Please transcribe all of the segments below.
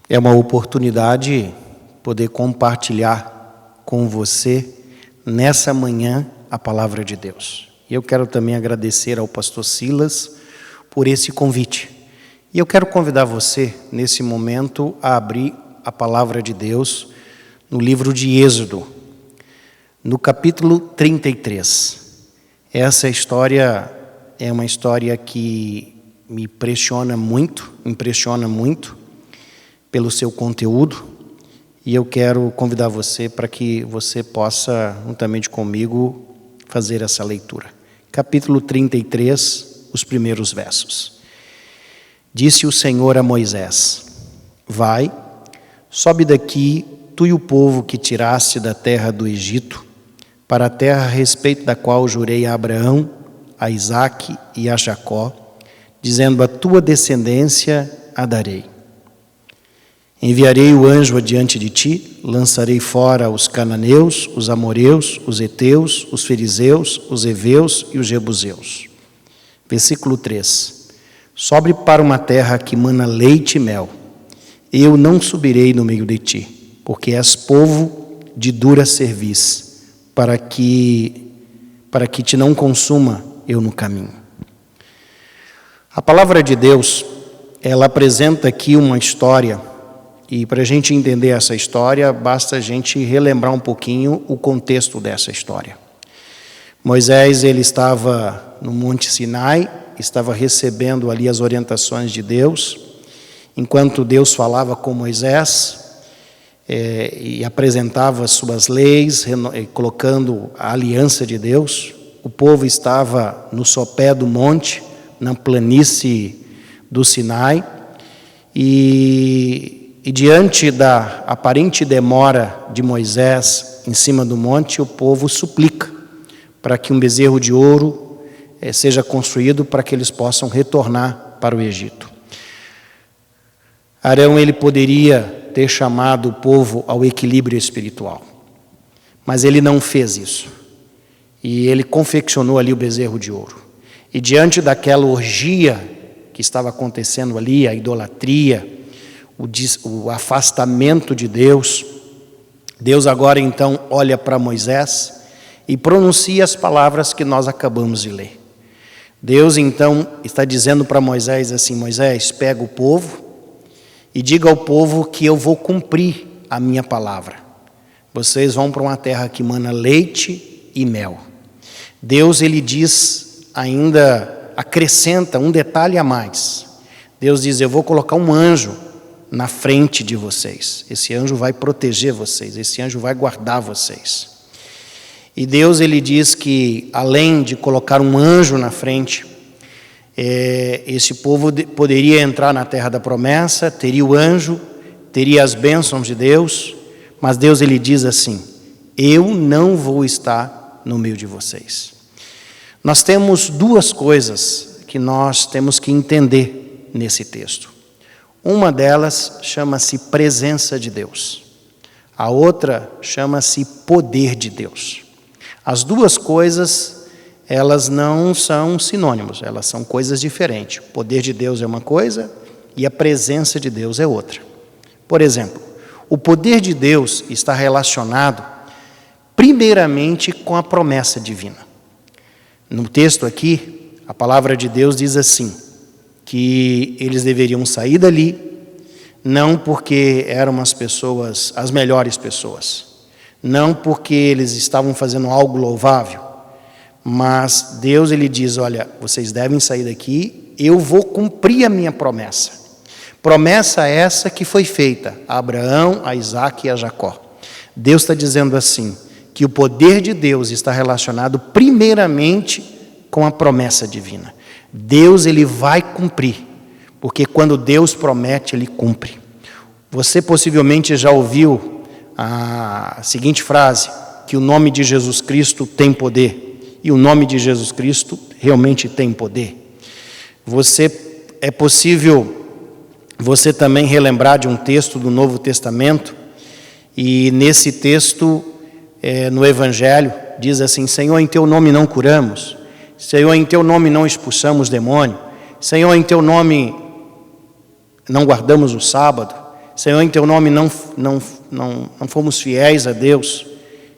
É uma oportunidade poder compartilhar com você nessa manhã a palavra de Deus. E eu quero também agradecer ao pastor Silas por esse convite. E eu quero convidar você, nesse momento, a abrir a palavra de Deus no livro de Êxodo, no capítulo 33. Essa história é uma história que me impressiona muito pelo seu conteúdo, e eu quero convidar você para que você possa, juntamente comigo, fazer essa leitura. Capítulo 33, os primeiros versos. Disse o Senhor a Moisés: Vai, sobe daqui, tu e o povo que tiraste da terra do Egito, para a terra a respeito da qual jurei a Abraão, a Isaque e a Jacó, dizendo: a tua descendência a darei. Enviarei o anjo adiante de ti, lançarei fora os cananeus, os amoreus, os heteus, os fariseus, os heveus e os jebuseus. Versículo 3. Sobe para uma terra que mana leite e mel. Eu não subirei no meio de ti, porque és povo de dura cerviz, para que te não consuma eu no caminho. A palavra de Deus, ela apresenta aqui uma história. E para a gente entender essa história, basta a gente relembrar um pouquinho o contexto dessa história. Moisés, ele estava no Monte Sinai, estava recebendo ali as orientações de Deus, enquanto Deus falava com Moisés e apresentava as suas leis, colocando a aliança de Deus. O povo estava no sopé do monte, na planície do Sinai, e diante da aparente demora de Moisés em cima do monte, o povo suplica para que um bezerro de ouro seja construído para que eles possam retornar para o Egito. Arão, ele poderia ter chamado o povo ao equilíbrio espiritual, mas ele não fez isso. E ele confeccionou ali o bezerro de ouro. E diante daquela orgia que estava acontecendo ali, a idolatria, o afastamento de Deus, Deus agora então olha para Moisés e pronuncia as palavras que nós acabamos de ler. Deus então está dizendo para Moisés assim: Moisés, pega o povo e diga ao povo que eu vou cumprir a minha palavra. Vocês vão para uma terra que mana leite e mel. Deus, ele diz, ainda acrescenta um detalhe a mais. Deus diz: eu vou colocar um anjo na frente de vocês. Esse anjo vai proteger vocês, esse anjo vai guardar vocês. E Deus, ele diz que além de colocar um anjo na frente, esse povo poderia entrar na terra da promessa, teria o anjo, teria as bênçãos de Deus, mas Deus, ele diz assim: eu não vou estar no meio de vocês. Nós temos duas coisas que nós temos que entender nesse texto. Uma delas chama-se presença de Deus. A outra chama-se poder de Deus. As duas coisas, elas não são sinônimos, elas são coisas diferentes. O poder de Deus é uma coisa e a presença de Deus é outra. Por exemplo, o poder de Deus está relacionado primeiramente com a promessa divina. No texto aqui, a palavra de Deus diz assim: que eles deveriam sair dali, não porque eram as melhores pessoas, não porque eles estavam fazendo algo louvável, mas Deus, ele diz: olha, vocês devem sair daqui, eu vou cumprir a minha promessa. Promessa essa que foi feita a Abraão, a Isaque e a Jacó. Deus está dizendo assim, que o poder de Deus está relacionado primeiramente com a promessa divina. Deus, ele vai cumprir, porque quando Deus promete, ele cumpre. Você possivelmente já ouviu a seguinte frase, que o nome de Jesus Cristo tem poder, e o nome de Jesus Cristo realmente tem poder. É possível você também relembrar de um texto do Novo Testamento, e nesse texto, no Evangelho, diz assim: Senhor, em teu nome não curamos, Senhor, em teu nome não expulsamos demônio, Senhor, em teu nome não guardamos o sábado, Senhor, em teu nome não fomos fiéis a Deus,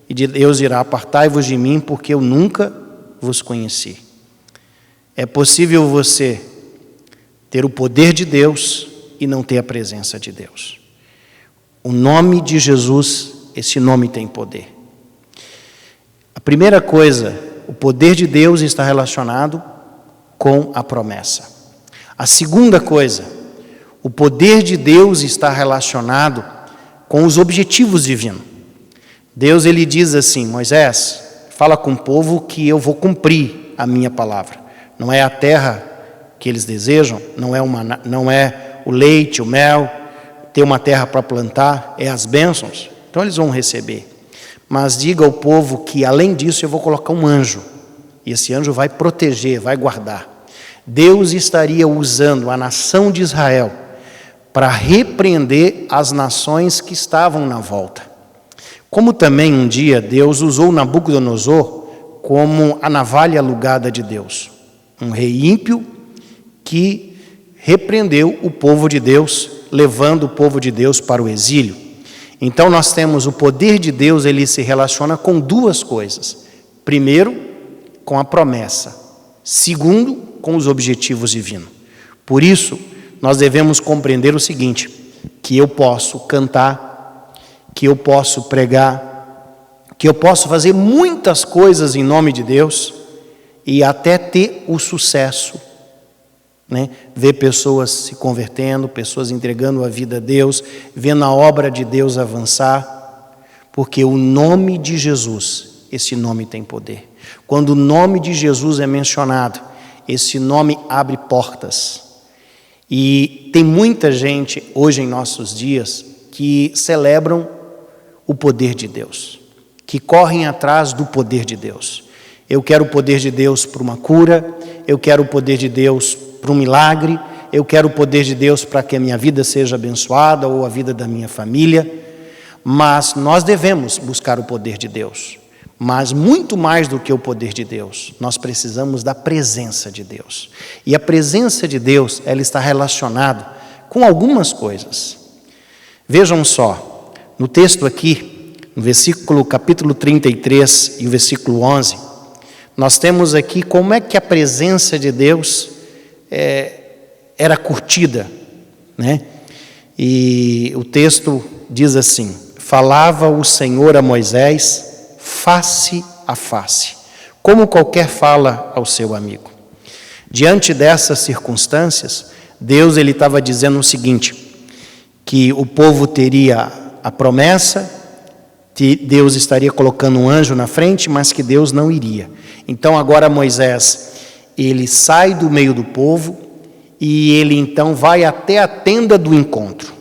e Deus dirá: apartai-vos de mim, porque eu nunca vos conheci. É possível você ter o poder de Deus e não ter a presença de Deus. O nome de Jesus, esse nome tem poder. A primeira coisa, o poder de Deus está relacionado com a promessa. A segunda coisa, o poder de Deus está relacionado com os objetivos divinos. Deus, ele diz assim: Moisés, fala com o povo que eu vou cumprir a minha palavra. Não é a terra que eles desejam, não é o leite, o mel, ter uma terra para plantar, é as bênçãos. Então eles vão receber. Mas diga ao povo que, além disso, eu vou colocar um anjo. E esse anjo vai proteger, vai guardar. Deus estaria usando a nação de Israel para repreender as nações que estavam na volta. Como também um dia Deus usou Nabucodonosor como a navalha alugada de Deus. Um rei ímpio que repreendeu o povo de Deus, levando o povo de Deus para o exílio. Então nós temos o poder de Deus, ele se relaciona com duas coisas. Primeiro, com a promessa. Segundo, com os objetivos divinos. Por isso, nós devemos compreender o seguinte: que eu posso cantar, que eu posso pregar, que eu posso fazer muitas coisas em nome de Deus e até ter o sucesso, né? Ver pessoas se convertendo, pessoas entregando a vida a Deus, vendo a obra de Deus avançar, porque o nome de Jesus, esse nome tem poder. Quando o nome de Jesus é mencionado, esse nome abre portas. E tem muita gente hoje em nossos dias que celebram o poder de Deus, que correm atrás do poder de Deus. Eu quero o poder de Deus para uma cura, eu quero o poder de Deus para um milagre, eu quero o poder de Deus para que a minha vida seja abençoada ou a vida da minha família. Mas nós devemos buscar o poder de Deus. Mas muito mais do que o poder de Deus, nós precisamos da presença de Deus. E a presença de Deus, ela está relacionada com algumas coisas. Vejam só, no texto aqui, no versículo capítulo 33 e o versículo 11, nós temos aqui como é que a presença de Deus era curtida, né? E o texto diz assim: falava o Senhor a Moisés face a face, como qualquer fala ao seu amigo. Diante dessas circunstâncias, Deus ele estava dizendo o seguinte, que o povo teria a promessa, que Deus estaria colocando um anjo na frente, mas que Deus não iria. Então agora Moisés, ele sai do meio do povo e ele então vai até a tenda do encontro.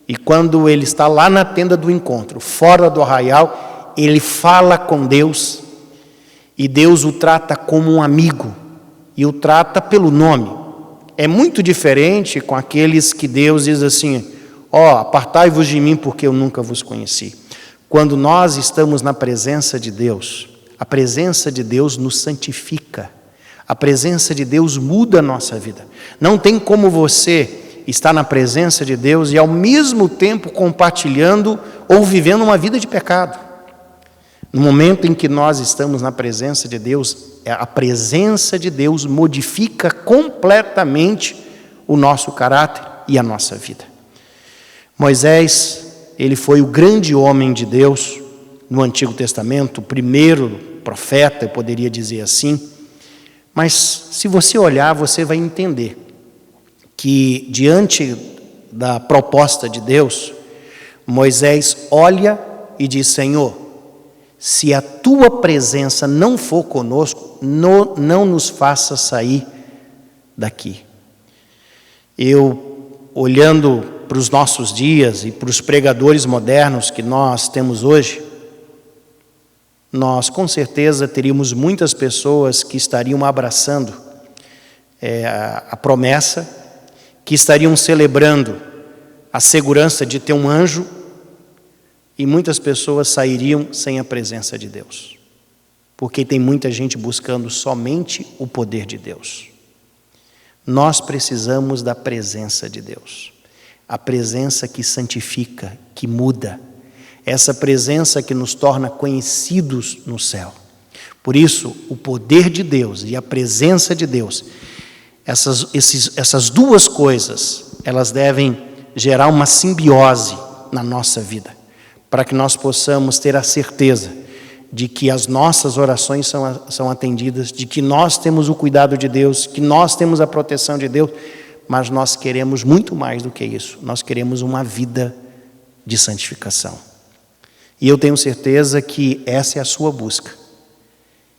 E quando ele está lá na tenda do encontro, fora do arraial, ele fala com Deus e Deus o trata como um amigo e o trata pelo nome. É muito diferente com aqueles que Deus diz assim: apartai-vos de mim porque eu nunca vos conheci. Quando nós estamos na presença de Deus, a presença de Deus nos santifica. A presença de Deus muda a nossa vida. Não tem como você estar na presença de Deus e ao mesmo tempo compartilhando ou vivendo uma vida de pecado. No momento em que nós estamos na presença de Deus, a presença de Deus modifica completamente o nosso caráter e a nossa vida. Moisés, ele foi o grande homem de Deus no Antigo Testamento, o primeiro profeta, eu poderia dizer assim. Mas se você olhar, você vai entender que diante da proposta de Deus, Moisés olha e diz: Senhor, se a tua presença não for conosco, não nos faça sair daqui. Eu, olhando para os nossos dias e para os pregadores modernos que nós temos hoje, nós com certeza teríamos muitas pessoas que estariam abraçando a promessa, que estariam celebrando a segurança de ter um anjo, e muitas pessoas sairiam sem a presença de Deus, porque tem muita gente buscando somente o poder de Deus. Nós precisamos da presença de Deus. a presença que santifica, que muda, essa presença que nos torna conhecidos no céu. Por isso, o poder de Deus e a presença de Deus, essas duas coisas, elas devem gerar uma simbiose na nossa vida, para que nós possamos ter a certeza de que as nossas orações são atendidas, de que nós temos o cuidado de Deus, que nós temos a proteção de Deus, mas nós queremos muito mais do que isso. Nós queremos uma vida de santificação. E eu tenho certeza que essa é a sua busca,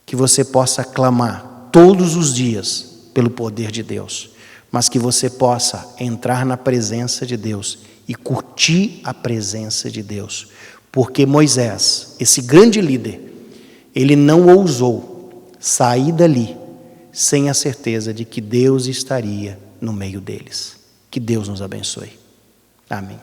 que você possa clamar todos os dias pelo poder de Deus, mas que você possa entrar na presença de Deus e curtir a presença de Deus. Porque Moisés, esse grande líder, ele não ousou sair dali sem a certeza de que Deus estaria no meio deles. Que Deus nos abençoe. Amém.